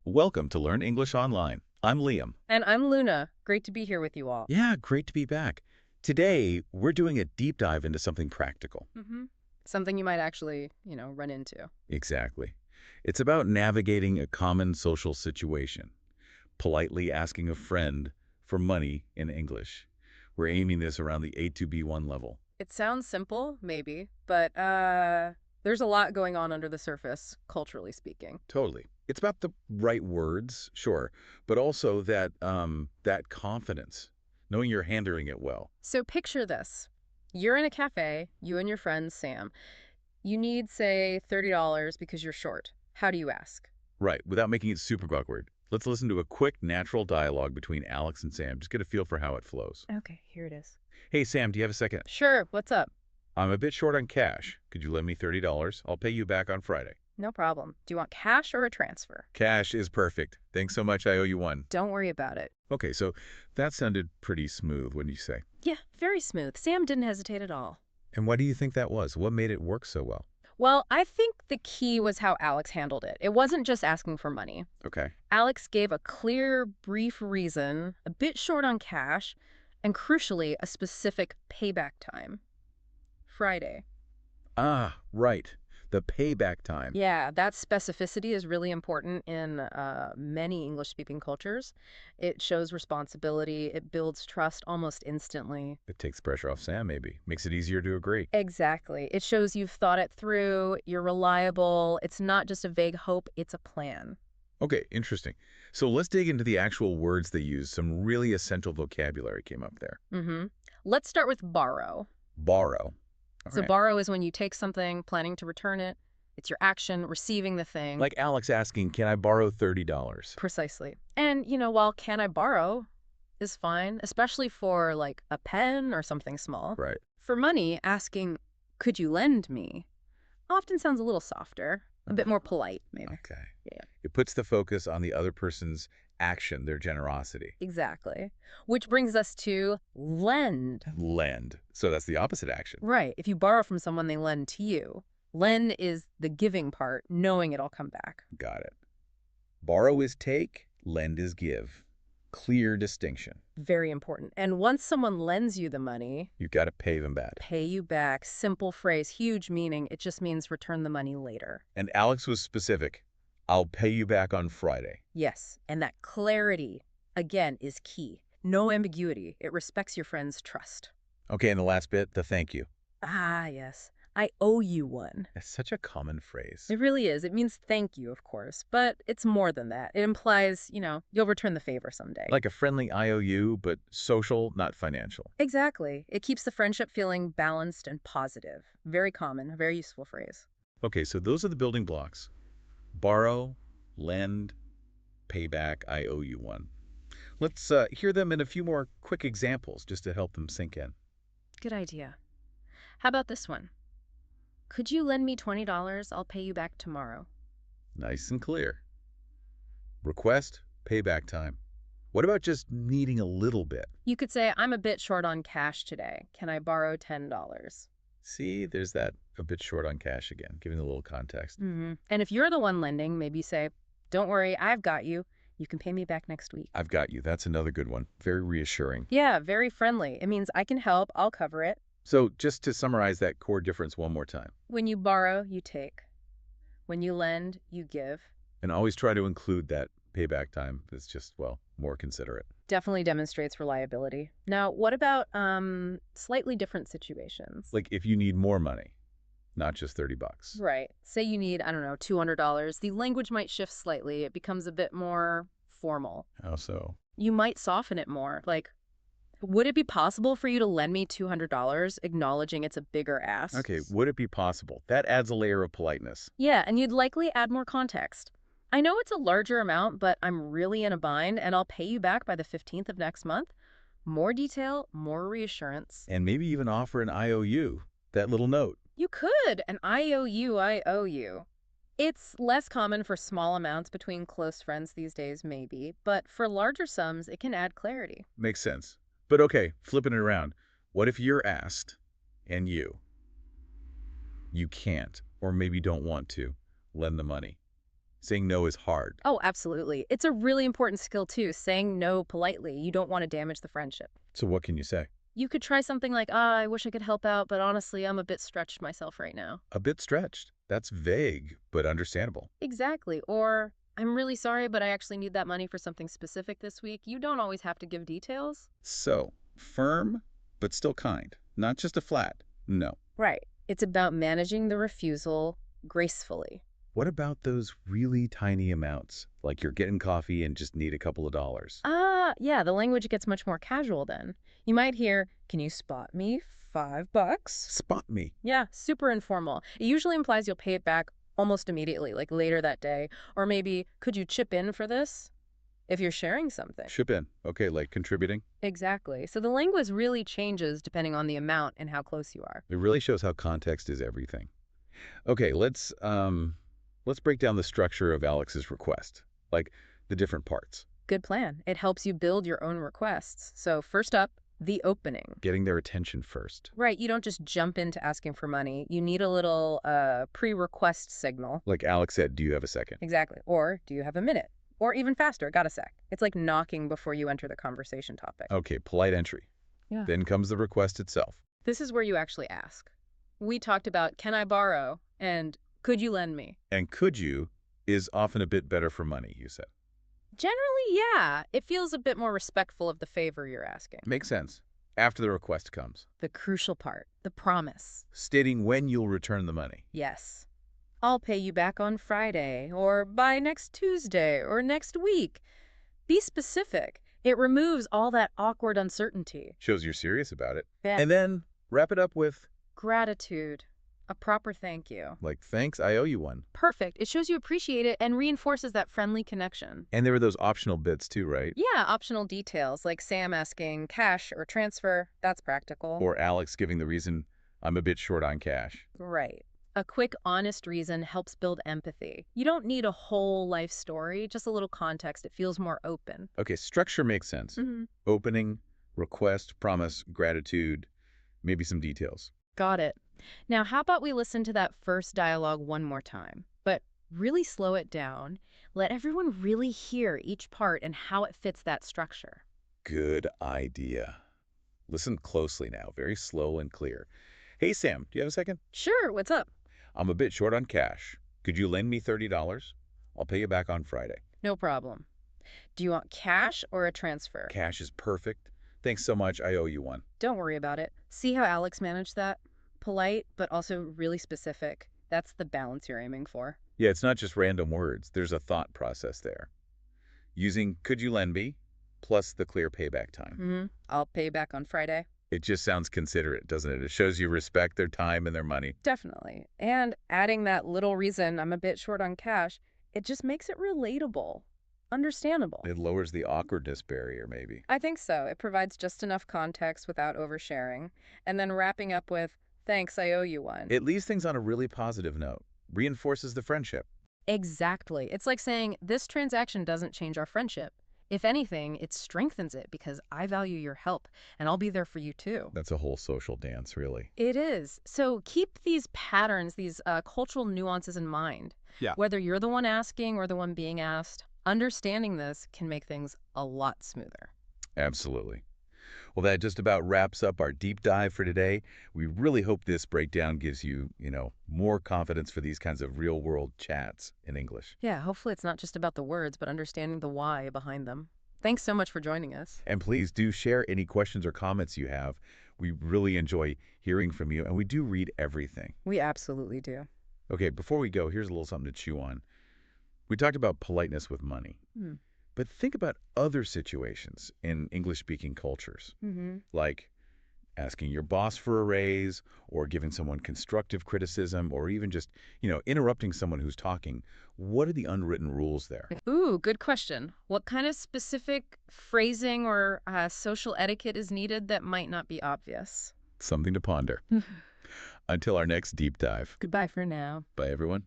Welcome to Learn English Online. I'm Liam. And I'm Luna. Great to be here with you all. Yeah, great to be back. Today, we're doing a deep dive into something practical. Something you might actually, run into. Exactly. It's about navigating a common social situation, politely asking a friend for money in English. We're aiming this around the A2B1 level. It sounds simple, maybe, but there's a lot going on under the surface, culturally speaking. Totally. It's about the right words, sure, but also that confidence, knowing you're handling it well. So picture this. You're in a cafe, you and your friend Sam. You need, say, $30 because you're short. How do you ask? Right, without making it super awkward. Let's listen to a quick, natural dialogue between Alex and Sam. Just get a feel for how it flows. Okay, here it is. Hey, Sam, do you have a second? Sure, what's up? I'm a bit short on cash. Could you lend me $30? I'll pay you back on Friday. No problem. Do you want cash or a transfer? Cash is perfect. Thanks so much. I owe you one. Don't worry about it. Okay, so that sounded pretty smooth, wouldn't you say? Yeah, very smooth. Sam didn't hesitate at all. And why do you think that was? What made it work so well? Well, I think the key was how Alex handled it. It wasn't just asking for money. Okay. Alex gave a clear, brief reason, a bit short on cash, and crucially, a specific payback time. Friday. Ah, right. The payback time. Yeah, that specificity is really important in many English-speaking cultures. It shows responsibility. It builds trust almost instantly. It takes pressure off Sam, maybe. Makes it easier to agree. Exactly. It shows you've thought it through, you're reliable. It's not just a vague hope, it's a plan. Okay, interesting. So let's dig into the actual words they use. Some really essential vocabulary came up there. Let's start with borrow. Borrow. All So right. borrow is when you take something, planning to return it. It's your action, receiving the thing. Like Alex asking, can I borrow $30? Precisely. And, while can I borrow is fine, especially for like a pen or something small. Right. For money, asking, could you lend me, often sounds a little softer, a bit more polite, maybe. Okay. Yeah. It puts the focus on the other person's action, their generosity. Exactly. Which brings us to lend. Lend. So that's the opposite action. Right. If you borrow from someone, they lend to you. Lend is the giving part, knowing it'll come back. Got it. Borrow is take, lend is give. Clear distinction. Very important. And once someone lends you the money, You've got to pay them back. pay you back, simple phrase, huge meaning. It just means return the money later. And Alex was specific. I'll pay you back on Friday. Yes. And that clarity, again, is key. No ambiguity. It respects your friend's trust. Okay, and the last bit, the thank you. Ah, yes. I owe you one. That's such a common phrase. It really is. It means thank you, of course, but it's more than that. It implies, you'll return the favor someday. Like a friendly IOU, but social, not financial. Exactly. It keeps the friendship feeling balanced and positive. Very common, a very useful phrase. Okay, so those are the building blocks. Borrow, lend, payback, I owe you one. Let's hear them in a few more quick examples just to help them sink in. Good idea. How about this one? Could you lend me $20? I'll pay you back tomorrow. Nice and clear. Request, payback time. What about just needing a little bit? You could say, I'm a bit short on cash today. Can I borrow $10? See, there's that a bit short on cash again, giving a little context. And if you're the one lending, maybe say, don't worry, I've got you. You can pay me back next week. I've got you. That's another good one. Very reassuring. Yeah, very friendly. It means I can help. I'll cover it. So just to summarize that core difference one more time. When you borrow, you take. When you lend, you give. And always try to include that payback time. That's just, well, more considerate. Definitely demonstrates reliability. Now, what about slightly different situations? Like if you need more money, not just 30 bucks. Right. Say you need, I don't know, $200. The language might shift slightly. It becomes a bit more formal. How so? You might soften it more. Like, would it be possible for you to lend me $200, acknowledging it's a bigger ask? Okay, would it be possible? That adds a layer of politeness. Yeah, and you'd likely add more context. I know it's a larger amount, but I'm really in a bind, and I'll pay you back by the 15th of next month. More detail, more reassurance. And maybe even offer an IOU, that little note. You could, an IOU, I owe you. It's less common for small amounts between close friends these days, maybe, but for larger sums, it can add clarity. Makes sense. But okay, flipping it around. What if you're asked and you can't? or maybe don't want to lend the money. Saying no is hard. Oh, absolutely. It's a really important skill, too, saying no politely. You don't want to damage the friendship. So what can you say? You could try something like, I wish I could help out, but honestly, I'm a bit stretched myself right now. A bit stretched. That's vague, but understandable. Exactly. Or, I'm really sorry, but I actually need that money for something specific this week. You don't always have to give details. So, firm, but still kind. Not just a flat no. Right. It's about managing the refusal gracefully. What about those really tiny amounts? Like you're getting coffee and just need a couple of dollars. Yeah, the language gets much more casual then. You might hear, can you spot me $5? Spot me. Yeah, super informal. It usually implies you'll pay it back almost immediately, like later that day. Or maybe, could you chip in for this? If you're sharing something. Chip in. Okay, like contributing. Exactly. So the language really changes depending on the amount and how close you are. It really shows how context is everything. Okay, let's break down the structure of Alex's request, like the different parts. Good plan. It helps you build your own requests. So first up, the opening. Getting their attention first. Right, you don't just jump into asking for money. You need a little pre-request signal. Like Alex said, do you have a second? Exactly. Or do you have a minute? Or even faster, got a sec. It's like knocking before you enter the conversation topic. Okay, polite entry. Yeah. Then comes the request itself. This is where you actually ask. We talked about, can I borrow? And could you lend me? And could you is often a bit better for money, you said. Generally, yeah. It feels a bit more respectful of the favor you're asking. Makes sense. After the request comes. The crucial part, the promise. Stating when you'll return the money. Yes. I'll pay you back on Friday, or by next Tuesday, or next week. Be specific. It removes all that awkward uncertainty. Shows you're serious about it. Yeah. And then wrap it up with, Gratitude. A proper thank you. like, thanks, I owe you one. Perfect. It shows you appreciate it and reinforces that friendly connection. And there were those optional bits too, right? Yeah, optional details like Sam asking cash or transfer. That's practical. Or Alex giving the reason I'm a bit short on cash. Right. A quick, honest reason helps build empathy. You don't need a whole life story, just a little context. It feels more open. Okay, structure makes sense. Mm-hmm. Opening, request, promise, gratitude, maybe some details. Got it. Now, how about we listen to that first dialogue one more time, but really slow it down. Let everyone really hear each part and how it fits that structure. Good idea. Listen closely now, very slow and clear. Hey, Sam, do you have a second? Sure, what's up? I'm a bit short on cash. Could you lend me $30? I'll pay you back on Friday. No problem. Do you want cash or a transfer? Cash is perfect. Thanks so much. I owe you one. Don't worry about it. See how Alex managed that? Polite, but also really specific. That's the balance you're aiming for. Yeah, it's not just random words. There's a thought process there. Using could you lend me plus the clear payback time. I'll pay you back on Friday. It just sounds considerate, doesn't it? It shows you respect their time and their money. Definitely. And adding that little reason I'm a bit short on cash, it just makes it relatable, understandable. It lowers the awkwardness barrier, maybe. I think so. It provides just enough context without oversharing. And then wrapping up with, thanks, I owe you one. It leaves things on a really positive note, reinforces the friendship. Exactly. It's like saying, this transaction doesn't change our friendship. If anything, it strengthens it because I value your help and I'll be there for you too. That's a whole social dance, really. It is. So keep these patterns, these cultural nuances in mind. Yeah. Whether you're the one asking or the one being asked, understanding this can make things a lot smoother. Absolutely. Well, that just about wraps up our deep dive for today. We really hope this breakdown gives you, more confidence for these kinds of real-world chats in English. Yeah, hopefully it's not just about the words, but understanding the why behind them. Thanks so much for joining us. And please do share any questions or comments you have. We really enjoy hearing from you, and we do read everything. We absolutely do. Okay, before we go, here's a little something to chew on. We talked about politeness with money. But think about other situations in English-speaking cultures, like asking your boss for a raise or giving someone constructive criticism or even just, interrupting someone who's talking. What are the unwritten rules there? Ooh, good question. What kind of specific phrasing or social etiquette is needed that might not be obvious? Something to ponder. Until our next deep dive. Goodbye for now. Bye, everyone.